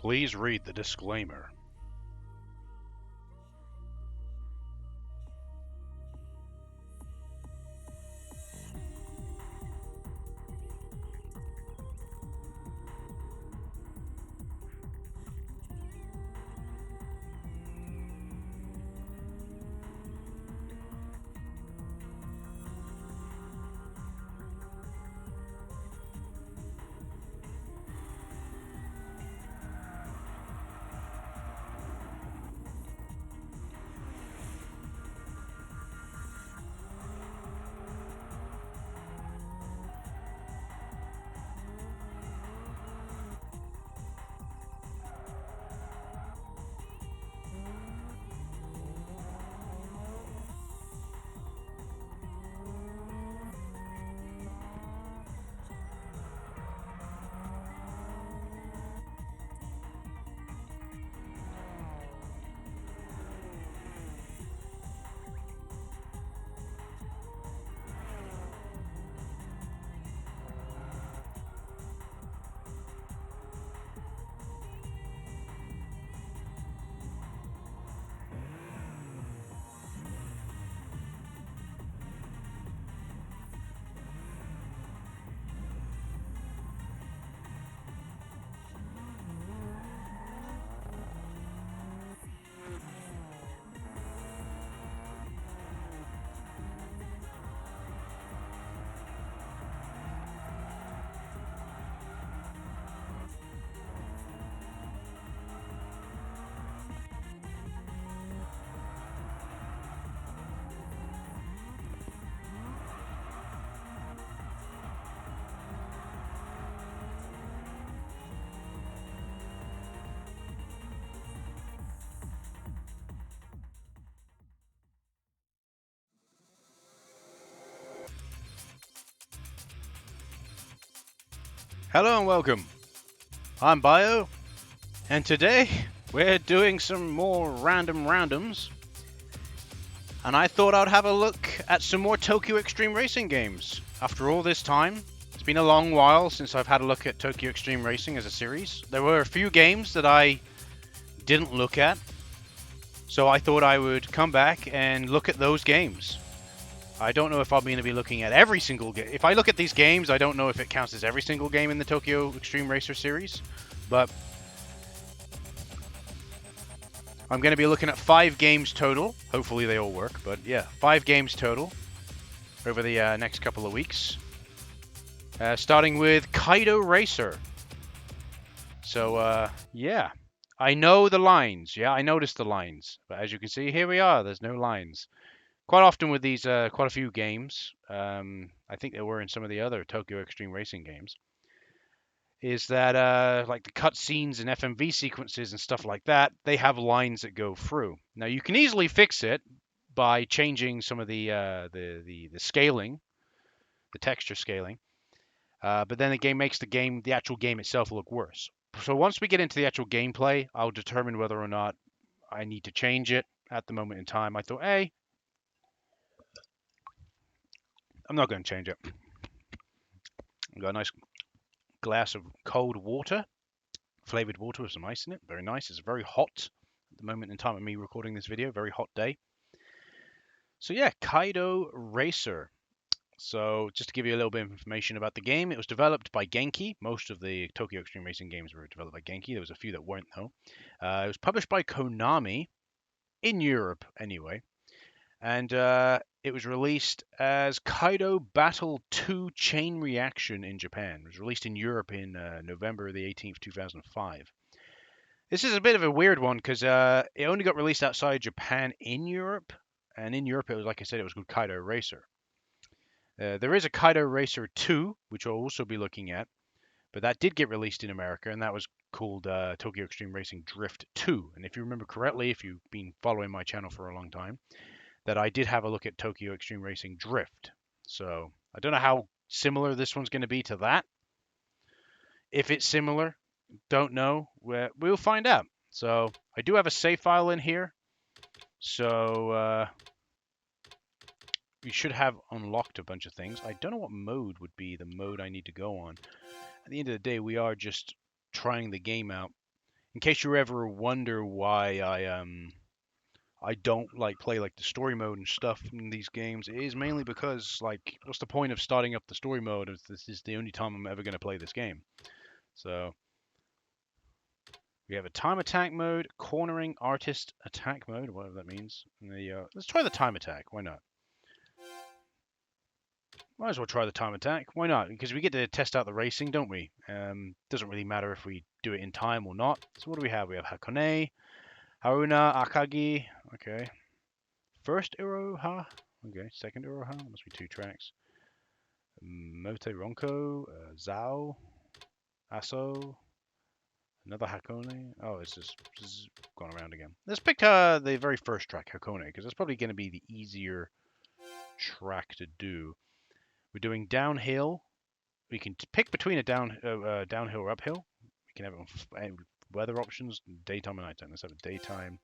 Please read the disclaimer. Hello and welcome. I'm Bio, and today we're doing some more random randoms. And I thought I'd have a look at some more Tokyo Xtreme Racing games. After all this time, it's been a long while since I've had a look at Tokyo Xtreme Racing as a series. There were a few games that I didn't look at, so I thought I would come back and look at those games. I don't know if I'm going to be looking at every single game. If I look at these games, I don't know if it counts as every single game in the Tokyo Xtreme Racer series, but I'm going to be looking at 5 games total. Hopefully they all work, but yeah, 5 games total over the next couple of weeks. Starting with Kaido Racer. So, yeah, I know the lines. Yeah, I noticed the lines, but as you can see, here we are. There's no lines. Quite often with these, quite a few games, I think there were in some of the other Tokyo Xtreme Racing games, is that like the cutscenes and FMV sequences and stuff like that, they have lines that go through. Now you can easily fix it by changing some of the scaling, the texture scaling, but then the game makes the actual game itself look worse. So once we get into the actual gameplay, I'll determine whether or not I need to change it. At the moment in time, I thought, hey, I'm not going to change it. I've got a nice glass of cold water, flavored water with some ice in it. Very nice. It's very hot at the moment in time of me recording this video. Very hot day. So yeah, Kaido Racer. So just to give you a little bit of information about the game, it was developed by Genki. Most of the Tokyo Xtreme Racing games were developed by Genki. There was a few that weren't though. It was published by Konami in Europe anyway. And it was released as Kaido Battle 2 Chain Reaction in Japan. It was released in Europe in November the 18th, 2005. This is a bit of a weird one because it only got released outside Japan in Europe. And in Europe, it was, like I said, it was called Kaido Racer. There is a Kaido Racer 2, which I'll also be looking at. But that did get released in America, and that was called Tokyo Xtreme Racing Drift 2. And if you remember correctly, if you've been following my channel for a long time, that I did have a look at Tokyo Xtreme Racing Drift. So I don't know how similar this one's going to be to that. If it's similar, don't know. We'll find out. So I do have a save file in here. So we should have unlocked a bunch of things. I don't know what mode would be the mode I need to go on. At the end of the day, we are just trying the game out. in case you ever wonder why I don't like play like the story mode and stuff in these games, it is mainly because like what's the point of starting up the story mode if this is the only time I'm ever going to play this game? So we have a time attack mode, cornering artist attack mode, whatever that means. And let's try the time attack. Why not? Might as well try the time attack. Why not? Because we get to test out the racing, don't we? Doesn't really matter if we do it in time or not. So what do we have? We have Hakone, Haruna, Akagi. Okay. First Iroha. Okay. Second Iroha. Must be 2 tracks. Mote Ronko, Zao, Aso, another Hakone. Oh, it's just gone around again. Let's pick the very first track, Hakone, because that's probably going to be the easier track to do. We're doing downhill. We can pick between a downhill or uphill. We can have it on weather options, daytime and nighttime. Let's have a daytime.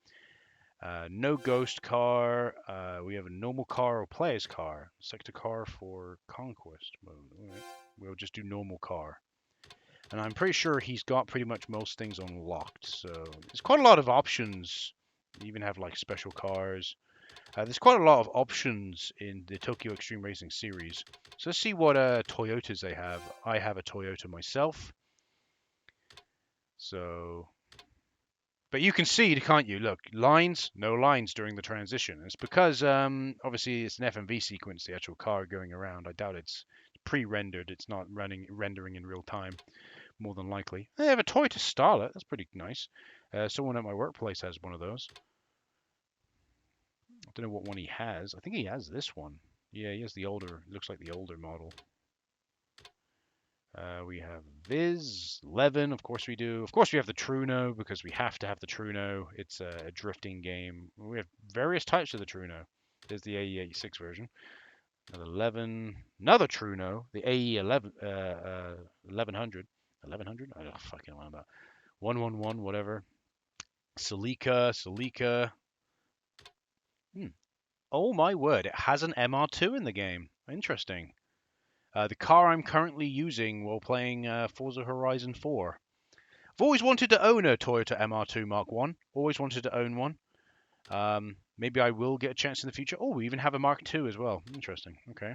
No ghost car. We have a normal car or player's car. Sector car for conquest mode. All right. We'll just do normal car. And I'm pretty sure he's got pretty much most things unlocked. So there's quite a lot of options. You even have like special cars. There's quite a lot of options in the Tokyo Extreme Racing series. So let's see what Toyotas they have. I have a Toyota myself. So, but you can see, can't you? Look, lines, no lines during the transition. It's because obviously it's an FMV sequence, the actual car going around. I doubt it's pre-rendered. It's not rendering in real time, more than likely. They have a Toyota Starlet. That's pretty nice. Someone at my workplace has one of those. I don't know what one he has. I think he has this one. Yeah, he has the older, looks like the older model. We have Viz, Levin, of course we do. Of course we have the Truno, because we have to have the Truno. It's a drifting game. We have various types of the Truno. There's the AE86 version. Another Levin, another Truno, the AE11, 1100. 1100? I don't fucking know about 111, whatever. Celica. Oh my word, it has an MR2 in the game. Interesting. The car I'm currently using while playing Forza Horizon 4. I've always wanted to own a Toyota MR2 Mark 1. Always wanted to own one. Maybe I will get a chance in the future. Oh, we even have a Mark 2 as well. Interesting. Okay.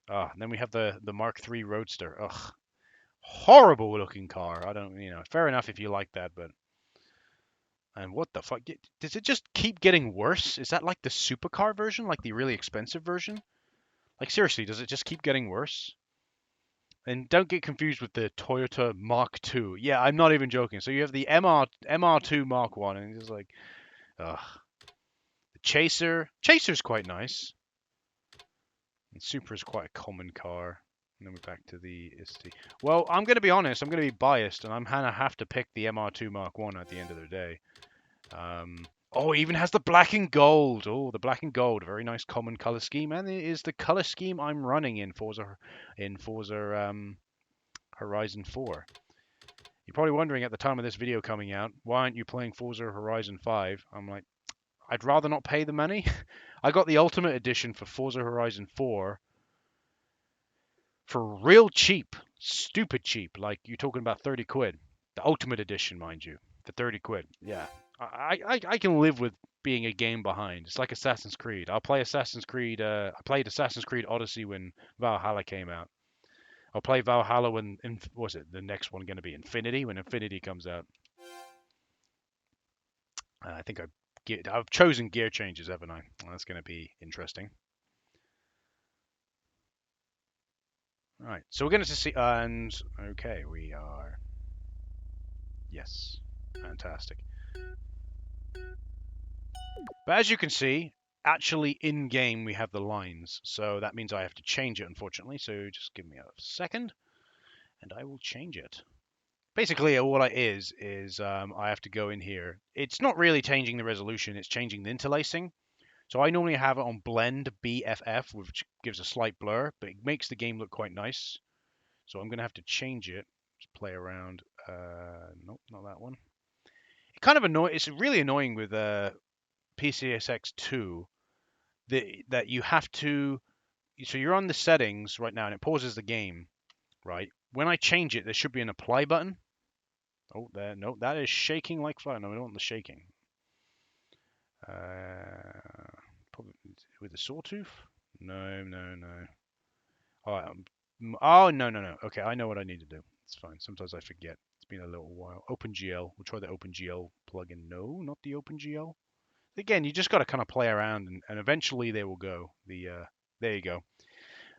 And then we have the Mark 3 Roadster. Ugh. Horrible looking car. I don't, fair enough if you like that, but... And what the fuck? Does it just keep getting worse? Is that like the supercar version? Like the really expensive version? Like seriously, does it just keep getting worse? And don't get confused with the Toyota Mark II. Yeah, I'm not even joking. So you have the MR2 Mark 1 and it's just like ugh. The Chaser. Chaser's quite nice. And Supra is quite a common car. And then we're back to the ST. Well, I'm going to be honest. I'm going to be biased, and I'm going to have to pick the MR2 Mark 1 at the end of the day. Oh, it even has the black and gold. Oh, the black and gold. Very nice common color scheme. And it is the color scheme I'm running in Forza Horizon 4. You're probably wondering at the time of this video coming out, why aren't you playing Forza Horizon 5? I'm like, I'd rather not pay the money. I got the Ultimate Edition for Forza Horizon 4 for real cheap. Stupid cheap. Like, you're talking about 30 quid. The Ultimate Edition, mind you. For 30 quid. Yeah. I can live with being a game behind. It's like Assassin's Creed. I'll play Assassin's Creed. I played Assassin's Creed Odyssey when Valhalla came out. I'll play Valhalla when, what's it, the next one going to be Infinity, when Infinity comes out. I think I've chosen gear changes, haven't I? Well, that's going to be interesting. All right, so we're going to see, and okay, we are, yes, fantastic. But as you can see, actually in-game we have the lines, so that means I have to change it, unfortunately, so just give me a second, and I will change it. Basically, what it is I have to go in here. It's not really changing the resolution, it's changing the interlacing. So I normally have it on blend BFF, which gives a slight blur, but it makes the game look quite nice. So I'm going to have to change it. Just play around. Nope, not that one. It kind of it's really annoying with PCSX 2 that you have to, so you're on the settings right now and it pauses the game, right? When I change it, there should be an apply button. Oh, there. No, that is shaking like fire. No, we don't want the shaking. Probably with a sawtooth? No, no, no. All right. Oh, no, no, no. Okay, I know what I need to do. It's fine. Sometimes I forget. It's been a little while. OpenGL. We'll try the OpenGL plugin. No, not the OpenGL. Again, you just got to kind of play around, and eventually they will go. There you go.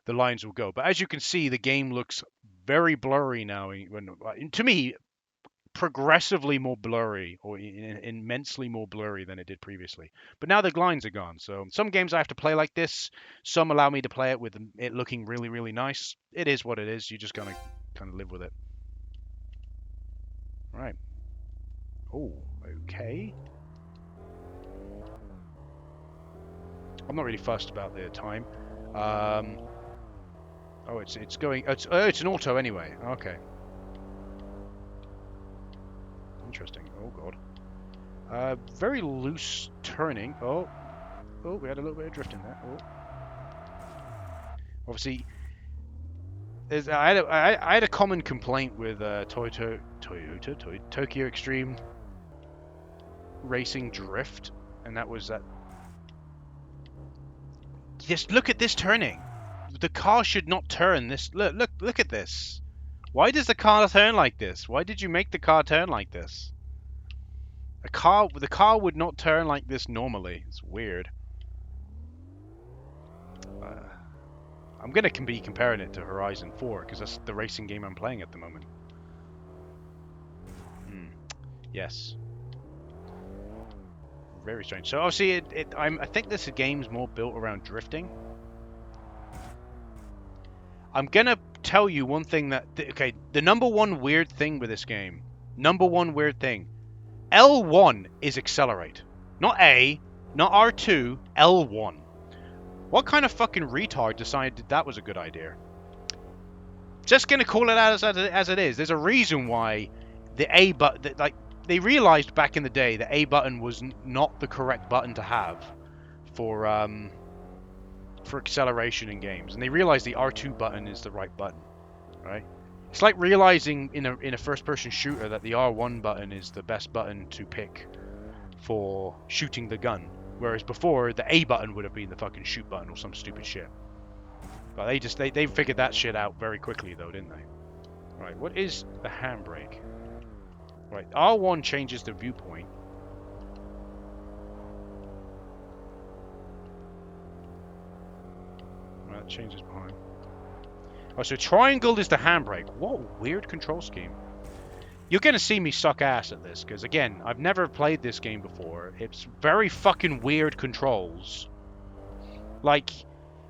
The lines will go. But as you can see, the game looks very blurry now. To me, progressively more blurry, or immensely more blurry than it did previously. But now the lines are gone. So some games I have to play like this. Some allow me to play it with it looking really, really nice. It is what it is. You just gotta kind of live with it. Right. Oh, okay. I'm not really fussed about the time. Oh, it's going. It's an auto anyway. Okay. Interesting. Oh god. Very loose turning. Oh, we had a little bit of drift in there. Oh. Obviously, I had a common complaint with Tokyo Xtreme Racing Drift, and that was that. Just look at this turning. The car should not turn this. Look at this. Why does the car turn like this? Why did you make the car turn like this? The car would not turn like this normally. It's weird. I'm gonna be comparing it to Horizon 4 because that's the racing game I'm playing at the moment. Yes. Very strange. So obviously, I think this game's more built around drifting. I'm gonna tell you one thing okay, the number one weird thing with this game, L1 is accelerate, not A, not R2, L1. What kind of fucking retard decided that was a good idea? Just gonna call it out as it is. There's a reason why the A button, like they realized back in the day, the A button was not the correct button to have for acceleration in games, and they realized the R2 button is the right button, right? It's like realizing in a first-person shooter that the R1 button is the best button to pick for shooting the gun, whereas before the A button would have been the fucking shoot button or some stupid shit. But they figured that shit out very quickly though, didn't they? Right, what is the handbrake? Right, R1 changes the viewpoint. Right, that changes behind. Oh, so triangle is the handbrake. What a weird control scheme. You're going to see me suck ass at this, because again, I've never played this game before. It's very fucking weird controls. Like,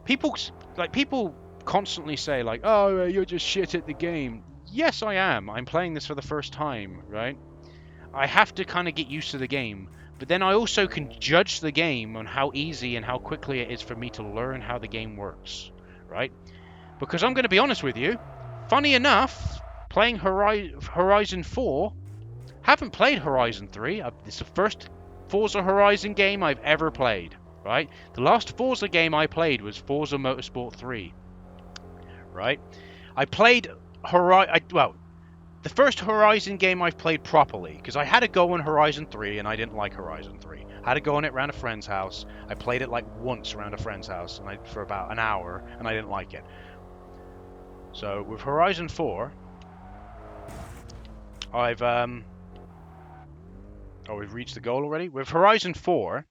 people constantly say, like, oh, you're just shit at the game. Yes, I am. I'm playing this for the first time, right? I have to kind of get used to the game, but then I also can judge the game on how easy and how quickly it is for me to learn how the game works, right? Because I'm going to be honest with you, funny enough, playing Horizon 4, haven't played Horizon 3. It's the first Forza Horizon game I've ever played, right? The last Forza game I played was Forza Motorsport 3, right? I played the first Horizon game I've played properly, because I had a go on Horizon 3 and I didn't like Horizon 3. I had to go on it around a friend's house. I played it like once around a friend's house and for about an hour, and I didn't like it. So with Horizon 4, we've reached the goal already. With Horizon 4,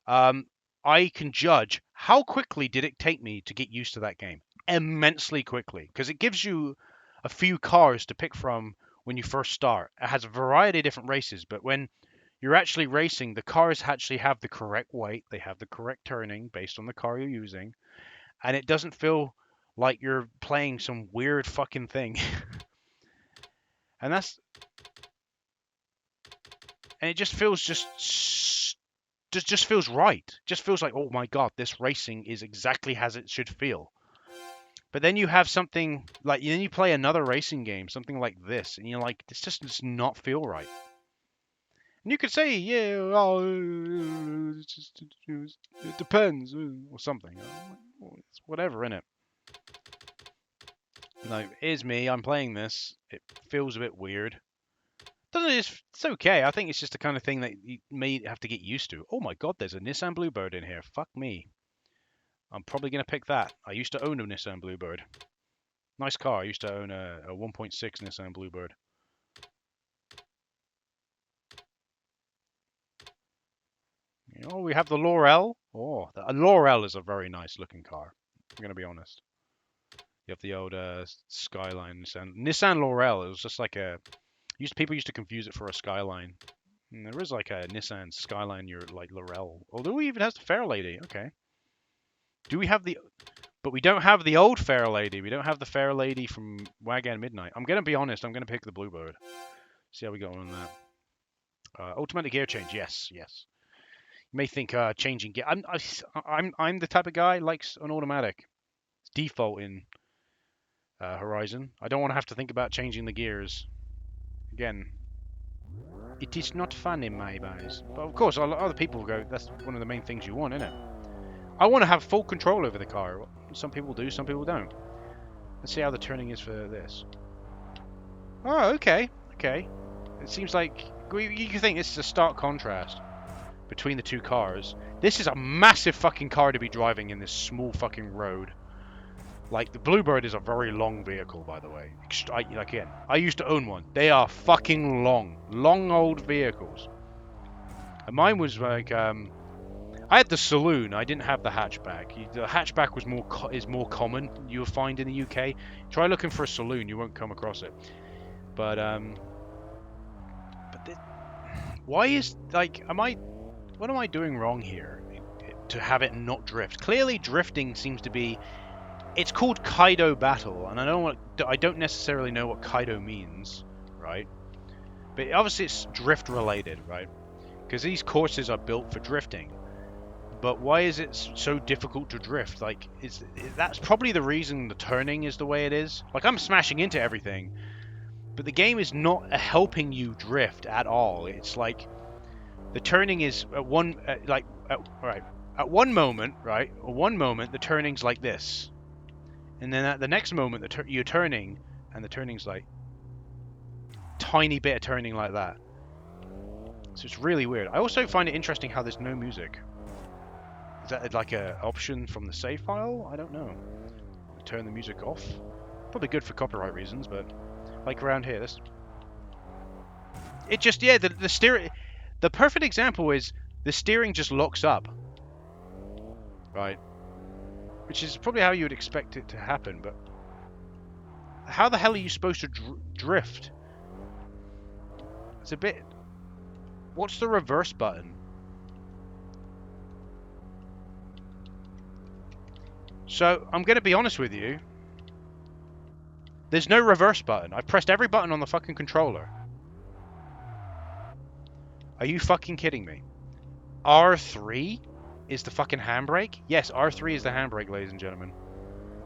I can judge how quickly did it take me to get used to that game. Immensely quickly, because it gives you a few cars to pick from when you first start. It has a variety of different races, but when you're actually racing, the cars actually have the correct weight, they have the correct turning based on the car you're using, and it doesn't feel like you're playing some weird fucking thing. and it just feels just feels right. Just feels like, oh my god, this racing is exactly as it should feel. But then you have something like, then you play another racing game, something like this, and you're like, this just does not feel right. And you could say, yeah, oh, it depends, or something. It's whatever, innit? No, here's me. I'm playing this. It feels a bit weird. It's okay. I think it's just the kind of thing that you may have to get used to. Oh my god, there's a Nissan Bluebird in here. Fuck me. I'm probably going to pick that. I used to own a Nissan Bluebird. Nice car. I used to own a 1.6 Nissan Bluebird. Oh, we have the Laurel. Oh, the Laurel is a very nice looking car. I'm going to be honest. You have the old Skyline Nissan Laurel. It was just like a... people used to confuse it for a Skyline. And there is like a Nissan Skyline, like Laurel. Although it even has the Fairlady. Okay. Do we have the... But we don't have the old Fairlady. We don't have the Fairlady from Wagon Midnight. I'm going to be honest. I'm going to pick the Bluebird. See how we go on that. Automatic gear change. Yes, yes. You may think changing gear. I'm the type of guy who likes an automatic. It's default in Horizon. I don't want to have to think about changing the gears. Again, it is not fun in my eyes. But of course, other people go, that's one of the main things you want, isn't it? I want to have full control over the car. Some people do, some people don't. Let's see how the turning is for this. Oh, okay. Okay. It seems like... You can think this is a stark contrast between the two cars. This is a massive fucking car to be driving in this small fucking road. Like, the Bluebird is a very long vehicle, by the way. Again, I used to own one. They are fucking long. Long old vehicles. And mine was like... I had the saloon. I didn't have the hatchback. The hatchback was more common. You'll find in the UK. Try looking for a saloon. You won't come across it. But why is what am I doing wrong here to have it not drift? Clearly, drifting seems to be. It's called Kaido Battle, and I don't necessarily know what Kaido means, right? But obviously, it's drift related, right? Because these courses are built for drifting. But why is it so difficult to drift? Like, that's probably the reason the turning is the way it is. Like, I'm smashing into everything, but the game is not helping you drift at all. It's like the turning is at one moment, right? At one moment, the turning's like this, and then at the next moment, you're turning, and the turning's like tiny bit of turning like that. So it's really weird. I also find it interesting how there's no music. Is that like an option from the save file? I don't know. Turn the music off. Probably good for copyright reasons, but like around here, the steering. The perfect example is the steering just locks up, right? Which is probably how you would expect it to happen, but how the hell are you supposed to drift? It's a bit. What's the reverse button? So, I'm going to be honest with you. There's no reverse button. I've pressed every button on the fucking controller. Are you fucking kidding me? R3 is the fucking handbrake? Yes, R3 is the handbrake, ladies and gentlemen.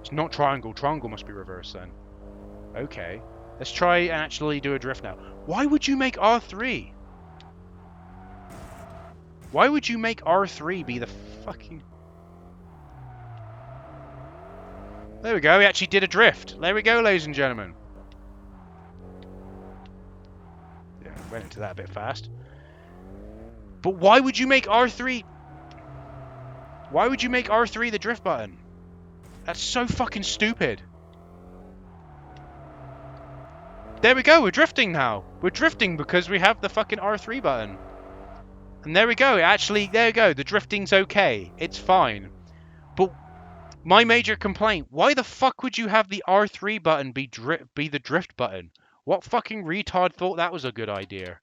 It's not triangle. Triangle must be reversed then. Okay. Let's try and actually do a drift now. Why would you make R3? Why would you make R3 be the fucking... There we go, we actually did a drift. There we go, ladies and gentlemen. Yeah, went into that a bit fast. But why would you make R3... Why would you make R3 the drift button? That's so fucking stupid. There we go, we're drifting now. We're drifting because we have the fucking R3 button. And there we go, actually, there you go. The drifting's okay. It's fine. But... my major complaint, why the fuck would you have the R3 button be the drift button? What fucking retard thought that was a good idea?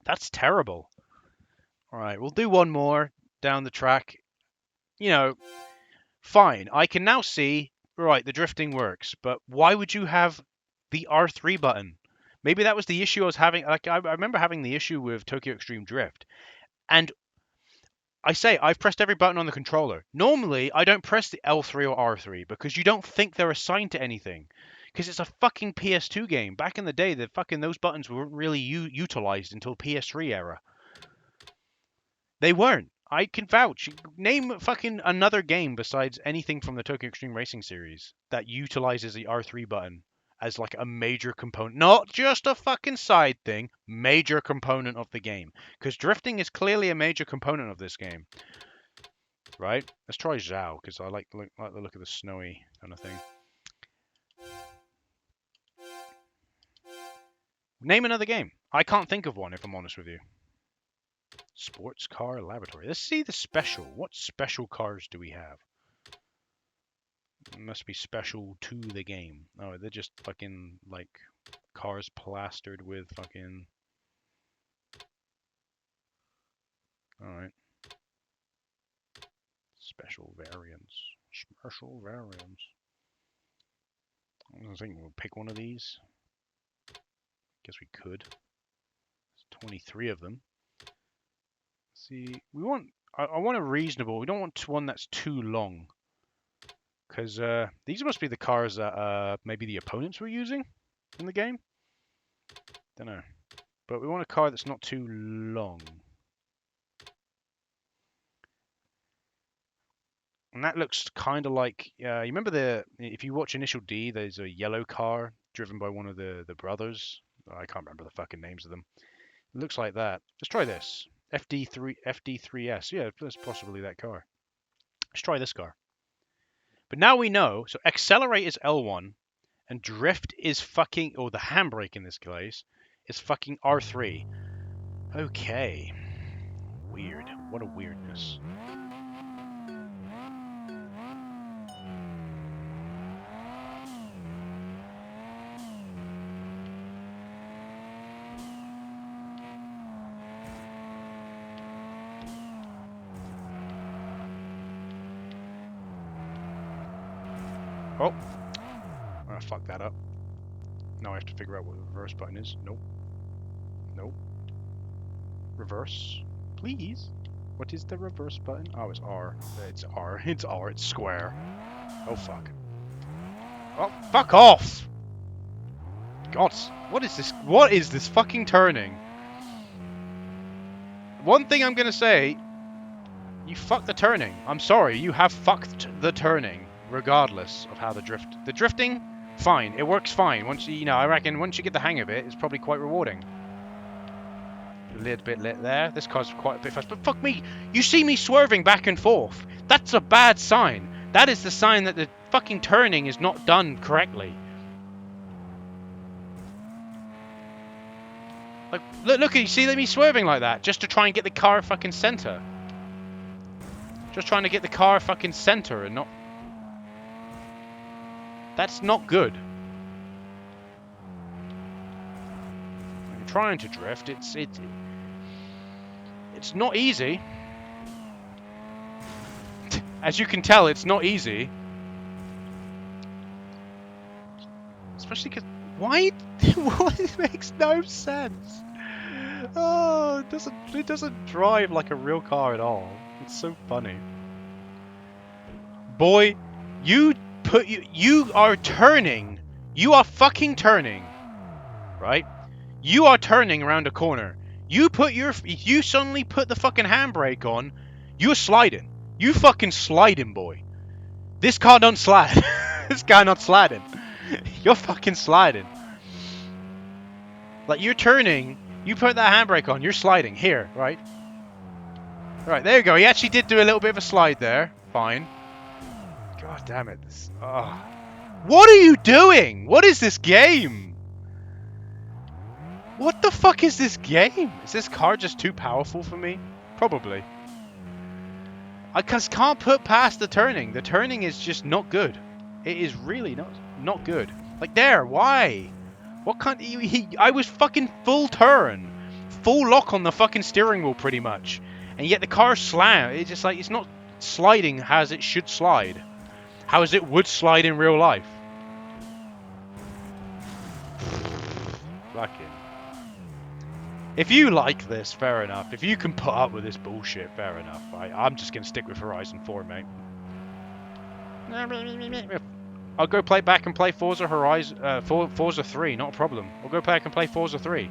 That's terrible. Alright, we'll do one more down the track. You know, fine. I can now see, right, the drifting works, but why would you have the R3 button? Maybe that was the issue I was having. Like, I remember having the issue with Tokyo Extreme Drift. And I've pressed every button on the controller. Normally, I don't press the L3 or R3 because you don't think they're assigned to anything. Because it's a fucking PS2 game. Back in the day, those buttons weren't really utilized until PS3 era. They weren't. I can vouch. Name fucking another game besides anything from the Tokyo Extreme Racing series that utilizes the R3 button as like a major component, not just a fucking side thing, major component of the game. Because drifting is clearly a major component of this game, right? Let's try Zhao, because I like the look of the snowy kind of thing. Name another game. I can't think of one, if I'm honest with you. Sports car laboratory. Let's see the special. What special cars do we have? It must be special to the game. Oh, they're just fucking like cars plastered with fucking. Alright. Special variants. Special variants. I was thinking we'll pick one of these. Guess we could. There's 23 of them. See, we want. I want a reasonable. We don't want one that's too long. Because these must be the cars that maybe the opponents were using in the game. Don't know. But we want a car that's not too long. And that looks kind of like, you remember if you watch Initial D, there's a yellow car driven by one of the brothers. I can't remember the fucking names of them. It looks like that. Let's try this. FD3S. Yeah, that's possibly that car. Let's try this car. But now we know, so accelerate is L1, and drift is fucking, or the handbrake in this case, is fucking R3. Okay. Weird. What a weirdness. Oh, I fucked that up. Now I have to figure out what the reverse button is. Nope. Nope. Reverse, please. What is the reverse button? Oh, it's R. It's R. It's R. It's square. Oh, fuck. Oh, fuck off! God, what is this? What is this fucking turning? One thing I'm gonna say, you fucked the turning. I'm sorry, you have fucked the turning. Regardless of how the drifting, fine, it works fine. Once you I reckon once you get the hang of it, it's probably quite rewarding. A little bit lit there. This car's quite a bit fast, but fuck me, you see me swerving back and forth. That's a bad sign. That is the sign that the fucking turning is not done correctly. Like, look at you, see me swerving like that just to try and get the car fucking center. Just trying to get the car fucking center and not. That's not good. When you're trying to drift, it's not easy. As you can tell, it's not easy. Especially because why? It makes no sense. Oh, it doesn't drive like a real car at all. It's so funny. Boy, you are turning. You are fucking turning. Right? You are turning around a corner. You suddenly put the fucking handbrake on, you're sliding. You fucking sliding, boy. This car don't slide. This guy not sliding. You're fucking sliding. Like, you're turning, you put that handbrake on, you're sliding. Here, right? Right, there you go. He actually did do a little bit of a slide there. Fine. God damn it. What are you doing? What is this game? What the fuck is this game? Is this car just too powerful for me? Probably. I just can't put past the turning. The turning is just not good. It is really not good. Like, there, why? What kind I was fucking full turn. Full lock on the fucking steering wheel pretty much. And yet the car slammed. It's just like, it's not sliding as it should slide. How as it would slide in real life. Fucking. If you like this, fair enough. If you can put up with this bullshit, fair enough. I'm just going to stick with Horizon 4, mate. I'll go back and play Forza 3, not a problem. I'll go back and play Forza 3.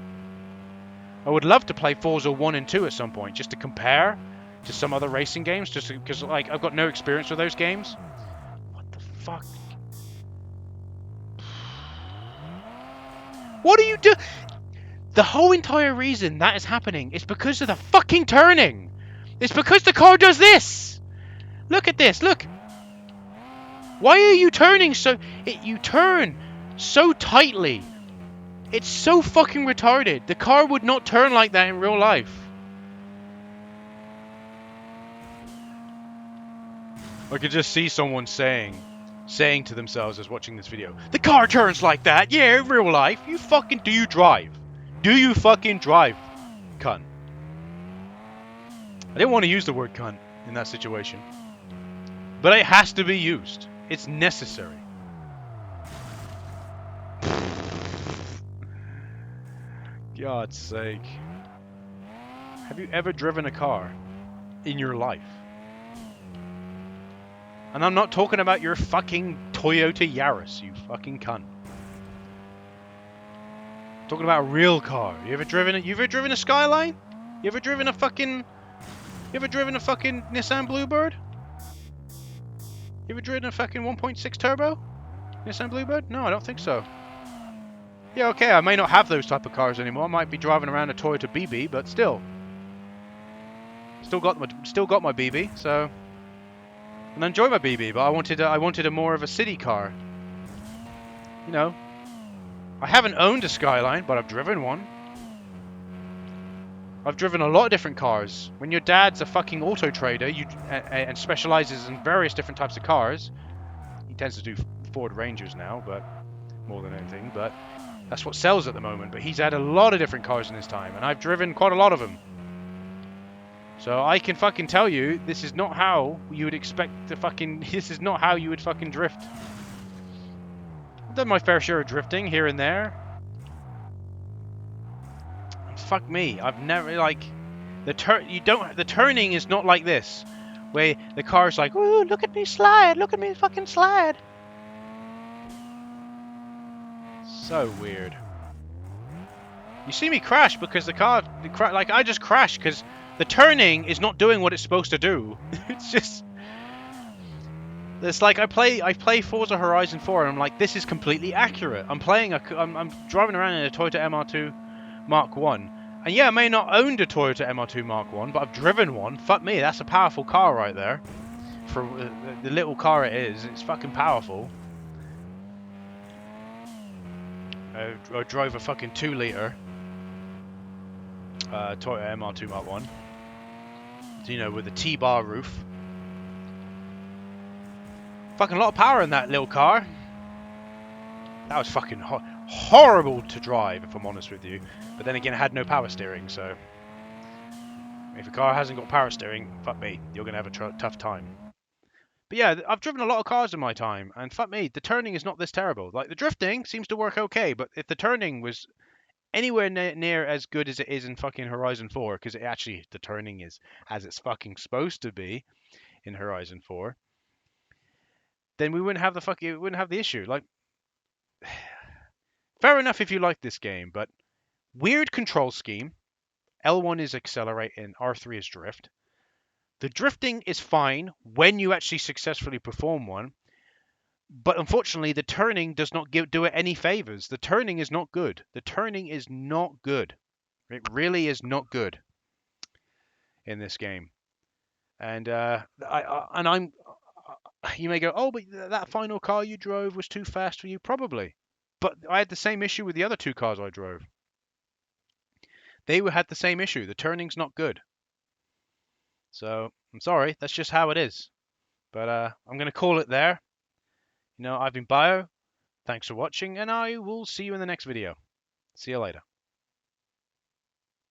I would love to play Forza 1 and 2 at some point, just to compare to some other racing games, just because, like, I've got no experience with those games. What the fuck? What are you doing? The whole entire reason that is happening is because of the fucking turning. It's because the car does this. Look at this. Look. Why are you turning so... you turn so tightly. It's so fucking retarded. The car would not turn like that in real life. I could just see someone saying to themselves as watching this video, the car turns like that, yeah, in real life. You fucking... Do you drive? Do you fucking drive, cunt? I didn't want to use the word cunt in that situation. But it has to be used. It's necessary. God's sake. Have you ever driven a car in your life? And I'm not talking about your fucking Toyota Yaris, you fucking cunt. I'm talking about a real car. You ever driven a Skyline? You ever driven a fucking Nissan Bluebird? You ever driven a fucking 1.6 turbo Nissan Bluebird? No, I don't think so. Yeah, okay, I may not have those type of cars anymore. I might be driving around a Toyota BB, but still. Still got my BB, so... And I enjoy my BB, but I wanted a more of a city car. You know. I haven't owned a Skyline, but I've driven one. I've driven a lot of different cars. When your dad's a fucking auto trader and specializes in various different types of cars, he tends to do Ford Rangers now, but more than anything, but that's what sells at the moment. But he's had a lot of different cars in his time, and I've driven quite a lot of them. So I can fucking tell you, this is not how you would expect to fucking... This is not how you would fucking drift. I've done my fair share of drifting here and there. Fuck me, I've never, like... The turning is not like this. Where the car's like, ooh, look at me slide, look at me fucking slide. So weird. You see me crash because the car... Like, I just crashed because... The turning is not doing what it's supposed to do. It's just... It's like I play Forza Horizon 4 and I'm like, this is completely accurate. I'm driving around in a Toyota MR2 Mark 1. And yeah, I may not own a Toyota MR2 Mark 1, but I've driven one. Fuck me, that's a powerful car right there. For the little car it is, it's fucking powerful. I drove a fucking 2-litre Toyota MR2 Mark 1. You know, with the T-bar roof. Fucking a lot of power in that little car. That was fucking horrible to drive, if I'm honest with you. But then again, it had no power steering, so... If a car hasn't got power steering, fuck me, you're going to have a tough time. But yeah, I've driven a lot of cars in my time, and fuck me, the turning is not this terrible. Like, the drifting seems to work okay, but if the turning was... anywhere near as good as it is in fucking Horizon 4, because the turning is as it's fucking supposed to be in Horizon 4, then we wouldn't have the issue. Like, fair enough if you like this game, but weird control scheme. L1 is accelerate and R3 is drift. The drifting is fine when you actually successfully perform one, but unfortunately, the turning does not do it any favors. The turning is not good. The turning is not good. It really is not good in this game. And you may go, oh, but that final car you drove was too fast for you. Probably. But I had the same issue with the other 2 cars I drove. They had the same issue. The turning's not good. So, I'm sorry. That's just how it is. But I'm going to call it there. You know, I've been Bio. Thanks for watching, and I will see you in the next video. See you later.